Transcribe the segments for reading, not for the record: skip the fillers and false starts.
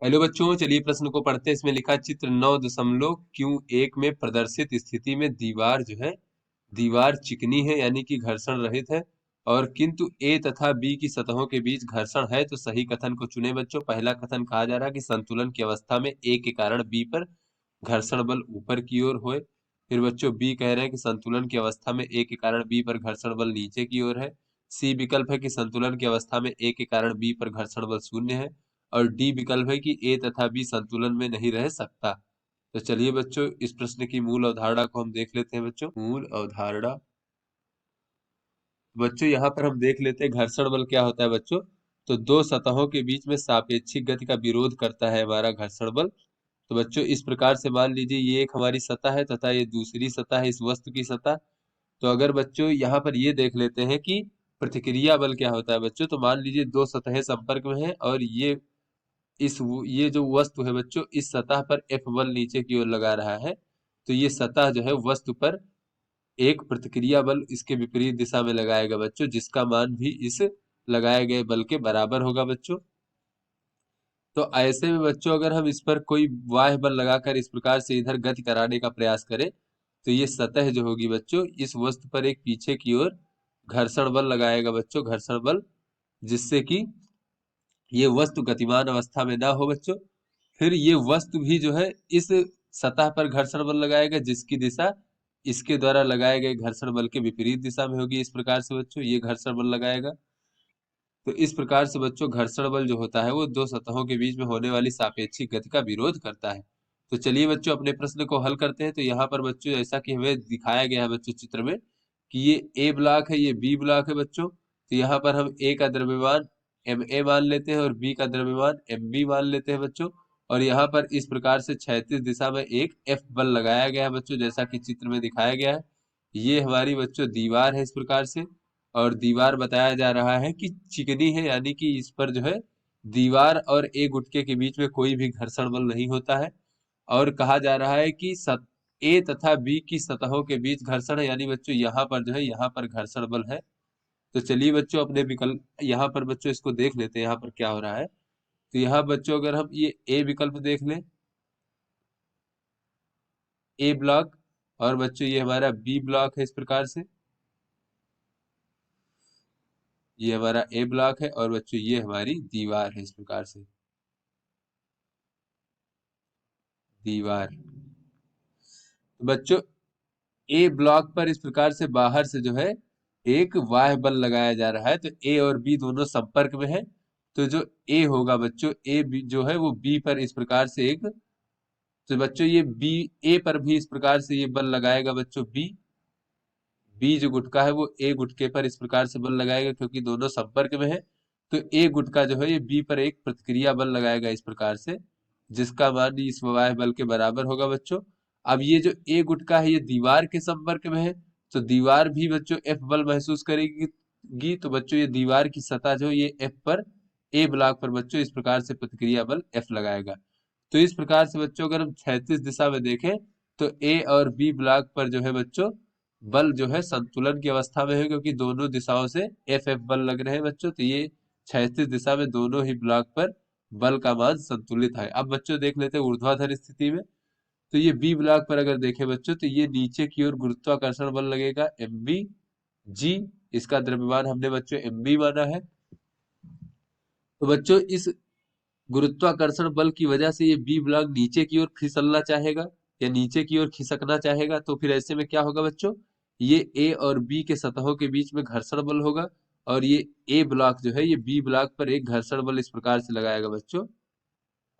Hello बच्चों, चलिए प्रश्न को पढ़ते हैं। इसमें लिखा चित्र 9.Q1 में प्रदर्शित स्थिति में दीवार जो है दीवार चिकनी है यानी कि घर्षण रहित है, और किंतु ए तथा बी की सतहों के बीच घर्षण है, तो सही कथन को चुने बच्चों। पहला कथन कहा जा रहा है कि संतुलन की अवस्था में ए के कारण बी पर घर्षण बल ऊपर की ओर होए। फिर बच्चों बी कह रहे हैं कि संतुलन की अवस्था में ए के कारण बी पर घर्षण बल नीचे की ओर है। सी विकल्प है कि संतुलन की अवस्था में ए के कारण बी पर घर्षण बल शून्य है। और डी विकल्प है कि ए तथा बी संतुलन में नहीं रह सकता। तो चलिए बच्चों, इस प्रश्न की मूल अवधारणा को हम देख लेते हैं। बच्चों, मूल अवधारणा बच्चों यहाँ पर हम देख लेते हैं घर्षण बल क्या होता है बच्चों। तो दो सतहों के बीच में सापेक्षिक गति का विरोध करता है हमारा घर्षण बल। तो बच्चों इस प्रकार से मान लीजिए ये एक हमारी सतह है तथा ये दूसरी सतह है, इस वस्तु की सतह। तो अगर बच्चों यहाँ पर ये देख लेते हैं कि प्रतिक्रिया बल क्या होता है बच्चों, तो मान लीजिए दो सतहें संपर्क में हैं और ये जो वस्तु है बच्चों, इस सतह पर एफ बल नीचे की ओर लगा रहा है। तो ये सतह जो है वस्तु पर एक प्रतिक्रिया बल इसके विपरीत दिशा में लगाएगा बच्चों, जिसका मान भी इस लगाए गए बल के बराबर होगा बच्चों। तो ऐसे में बच्चों अगर हम इस पर कोई बाह्य बल लगाकर इस प्रकार से इधर गति कराने का प्रयास करें, तो ये सतह जो होगी बच्चों, इस वस्तु पर एक पीछे की ओर घर्षण बल लगाएगा बच्चों, घर्षण बल, जिससे कि ये वस्तु गतिमान अवस्था में ना हो बच्चों। फिर ये वस्तु भी जो है इस सतह पर घर्षण बल लगाएगा, जिसकी दिशा इसके द्वारा लगाए गए घर्षण बल के विपरीत दिशा में होगी। इस प्रकार से बच्चों ये घर्षण बल लगाएगा। तो इस प्रकार से बच्चों घर्षण बल जो होता है वो दो सतहों के बीच में होने वाली सापेक्षिक गति का विरोध करता है। तो चलिए बच्चों अपने प्रश्न को हल करते हैं। तो यहाँ पर बच्चों जैसा कि हमें दिखाया गया है बच्चों चित्र में कि ये ए ब्लॉक है, ये बी ब्लॉक है बच्चों। तो यहाँ पर हम ए का द्रव्यमान एम ए मान लेते हैं और बी का द्रव्यमान एम बी मान लेते हैं बच्चों। और यहाँ पर इस प्रकार से क्षैतिज दिशा में एक एफ बल लगाया गया है बच्चों, जैसा कि चित्र में दिखाया गया है। ये हमारी बच्चों दीवार है इस प्रकार से। और दीवार बताया जा रहा है कि चिकनी है, यानी कि इस पर जो है दीवार और ए गुटके के बीच में कोई भी घर्षण बल नहीं होता है। और कहा जा रहा है कि ए तथा बी की सतहों के बीच घर्षण है, यानी बच्चों यहाँ पर जो है यहाँ पर घर्षण बल है। तो चलिए बच्चों अपने विकल्प यहाँ पर बच्चों इसको देख लेते हैं यहाँ पर क्या हो रहा है। तो यहाँ बच्चों अगर हम ये ए विकल्प देख लें, ए ब्लॉक, और बच्चों ये हमारा बी ब्लॉक है इस प्रकार से, ये हमारा ए ब्लॉक है, और बच्चों ये हमारी दीवार है इस प्रकार से, दीवार। तो बच्चों ए ब्लॉक पर इस प्रकार से बाहर से जो है एक बाह्य बल लगाया जा रहा है। तो ए और बी दोनों संपर्क में है। तो जो ए होगा बच्चों, ए बी जो है वो बी पर इस प्रकार से एक, तो बच्चों ये बी ए पर भी इस प्रकार से ये बल लगाएगा बच्चों। बी जो गुटका है वो ए गुटके पर इस प्रकार से बल लगाएगा, क्योंकि दोनों संपर्क में है। तो ए गुटका जो है ये बी पर एक प्रतिक्रिया बल लगाएगा इस प्रकार से, जिसका मान इस वाह्य बल के बराबर होगा बच्चों। अब ये जो ए गुटका है ये दीवार के संपर्क में है, तो दीवार भी बच्चों एफ बल महसूस करेगी। तो बच्चों ये दीवार की सतह जो है ये एफ पर, ए ब्लॉक पर बच्चों इस प्रकार से प्रतिक्रिया बल एफ लगाएगा। तो इस प्रकार से बच्चों अगर हम क्षैतिज दिशा में देखें, तो ए और बी ब्लॉक पर जो है बच्चों बल जो है संतुलन की अवस्था में है, क्योंकि दोनों दिशाओं से एफ एफ बल लग रहे हैं बच्चों। तो ये क्षैतिज दिशा में दोनों ही ब्लॉक पर बल का मान संतुलित है। अब बच्चों देख लेते हैं ऊर्ध्वाधर स्थिति में। तो ये बी ब्लॉक पर अगर देखें बच्चों, तो ये नीचे की ओर गुरुत्वाकर्षण बल लगेगा एम बी जी। इसका द्रव्यमान हमने बच्चों एम बी माना है। तो बच्चों इस गुरुत्वाकर्षण बल की वजह से ये बी ब्लॉक नीचे की ओर फिसलना चाहेगा या नीचे की ओर खिसकना चाहेगा। तो फिर ऐसे में क्या होगा बच्चों, ये ए और बी के सतहों के बीच में घर्षण बल होगा, और ये ए ब्लॉक जो है ये बी ब्लॉक पर एक घर्षण बल इस प्रकार से लगाएगा बच्चों,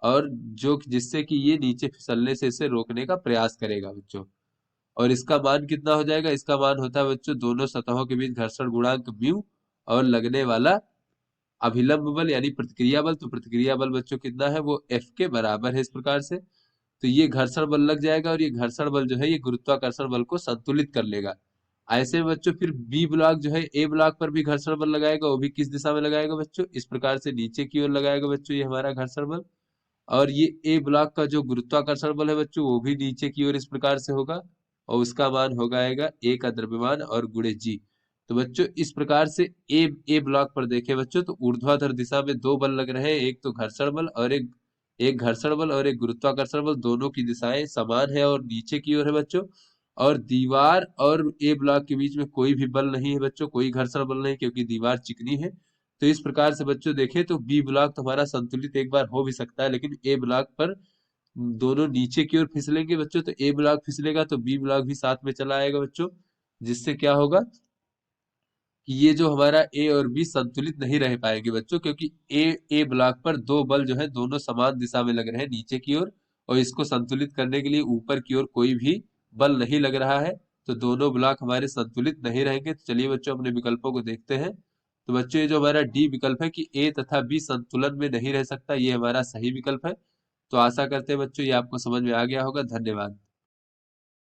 और जो जिससे कि ये नीचे फिसलने से इसे रोकने का प्रयास करेगा बच्चों। और इसका मान कितना हो जाएगा, इसका मान होता है बच्चों दोनों सतहों के बीच घर्षण गुणांक म्यू, और लगने वाला अभिलंब बल यानी प्रतिक्रिया बल। तो प्रतिक्रिया बल बच्चों कितना है, वो एफ के बराबर है इस प्रकार से। तो ये घर्षण बल लग जाएगा, और ये घर्षण बल जो है ये गुरुत्वाकर्षण बल को संतुलित कर लेगा। ऐसे में बच्चों फिर बी ब्लॉक जो है ए ब्लॉक पर भी घर्षण बल लगाएगा, वो भी किस दिशा में लगाएगा बच्चों, इस प्रकार से नीचे की ओर लगाएगा बच्चों ये हमारा घर्षण बल। और ये ए ब्लॉक का जो गुरुत्वाकर्षण बल है बच्चों वो भी नीचे की ओर इस प्रकार से होगा, और उसका मान होगा आएगा ए का द्रव्यमान और गुणे जी। तो बच्चों इस प्रकार से ए ब्लॉक पर देखें बच्चों, तो ऊर्ध्वाधर दिशा में दो बल लग रहे हैं, एक तो घर्षण बल और एक एक घर्षण बल और एक गुरुत्वाकर्षण बल, दोनों की दिशाएं समान है और नीचे की ओर है बच्चों। और दीवार और ए ब्लॉक के बीच में कोई भी बल नहीं है बच्चों, कोई घर्षण बल नहीं, क्योंकि दीवार चिकनी है। तो इस प्रकार से बच्चों देखें तो बी ब्लॉक तो हमारा संतुलित एक बार हो भी सकता है, लेकिन ए ब्लॉक पर दोनों नीचे की ओर फिसलेंगे बच्चों, तो ए ब्लॉक फिसलेगा तो बी ब्लॉक भी साथ में चला आएगा बच्चों, जिससे क्या होगा कि ये जो हमारा ए और बी संतुलित नहीं रह पाएंगे बच्चों, क्योंकि ए ब्लॉक पर दो बल जो है दोनों समान दिशा में लग रहे हैं नीचे की ओर, और इसको संतुलित करने के लिए ऊपर की ओर कोई भी बल नहीं लग रहा है। तो दोनों ब्लॉक हमारे संतुलित नहीं रहेंगे। तो चलिए बच्चों अपने विकल्पों को देखते हैं। तो बच्चों ये जो हमारा डी विकल्प है कि ए तथा बी संतुलन में नहीं रह सकता, ये हमारा सही विकल्प है। तो आशा करते हैं बच्चों ये आपको समझ में आ गया होगा। धन्यवाद।